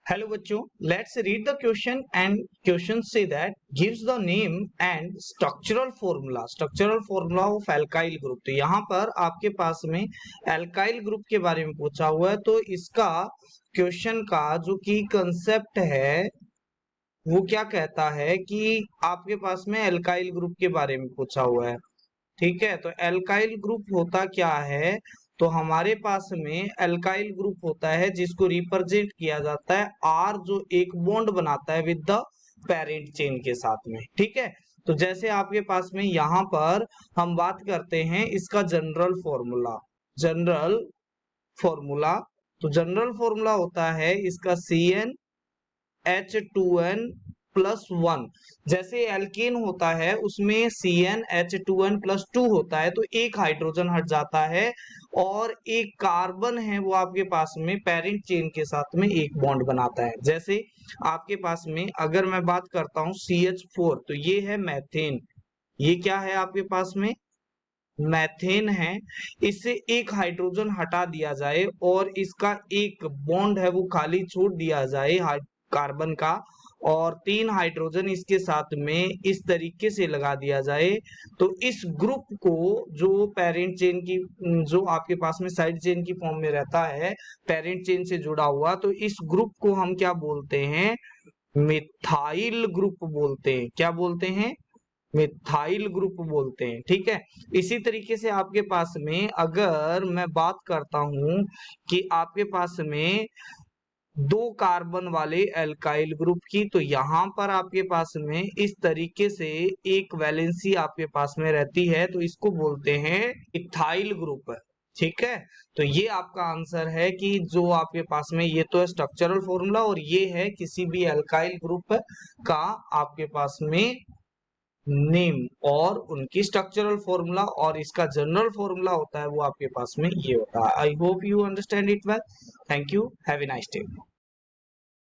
Hello बच्चों, let's read the question and question say that gives the name and structural formula of alkyl group। तो यहाँ पर आपके पास में alkyl ग्रुप के बारे में पूछा हुआ है। तो इसका क्वेश्चन का जो की कंसेप्ट है वो क्या कहता है कि आपके पास में alkyl ग्रुप के बारे में पूछा हुआ है। ठीक है, तो एल्काइल ग्रुप होता क्या है? तो हमारे पास में एल्काइल ग्रुप होता है जिसको रिप्रेजेंट किया जाता है आर, जो एक बॉन्ड बनाता है विद द पेरेंट चेन के साथ में। ठीक है, तो जैसे आपके पास में यहाँ पर हम बात करते हैं इसका जनरल फॉर्मूला होता है इसका CnH2n+1। जैसे एल्केन होता है उसमें CnH2n+2 होता है, तो एक हाइड्रोजन हट जाता है और एक कार्बन है वो आपके पास में पेरेंट चेन के साथ में एक बॉन्ड बनाता है। जैसे आपके पास में अगर मैं बात करता हूं CH4, तो ये है मैथेन। ये क्या है आपके पास में? मैथेन है। इससे एक हाइड्रोजन हटा दिया जाए और इसका एक बॉन्ड है वो खाली छोड़ दिया जाए कार्बन का, और 3 हाइड्रोजन इसके साथ में इस तरीके से लगा दिया जाए, तो इस ग्रुप को जो पेरेंट चेन की जो आपके पास में साइड चेन की फॉर्म में रहता है पेरेंट चेन से जुड़ा हुआ, तो इस ग्रुप को हम क्या बोलते हैं? मिथाइल ग्रुप बोलते हैं। क्या बोलते हैं? मिथाइल ग्रुप बोलते हैं। ठीक है, इसी तरीके से आपके पास में अगर मैं बात करता हूं कि आपके पास में 2 कार्बन वाले एल्काइल ग्रुप की, तो यहां पर आपके पास में इस तरीके से एक वैलेंसी आपके पास में रहती है, तो इसको बोलते हैं इथाइल ग्रुप। ठीक है, तो ये आपका आंसर है कि जो आपके पास में ये तो है स्ट्रक्चरल फॉर्मूला, और ये है किसी भी एल्काइल ग्रुप का आपके पास में नेम और उनकी स्ट्रक्चरल फॉर्मूला, और इसका जनरल फॉर्मूला होता है वो आपके पास में ये होता है। I hope you understand it well. Thank you, have a nice day.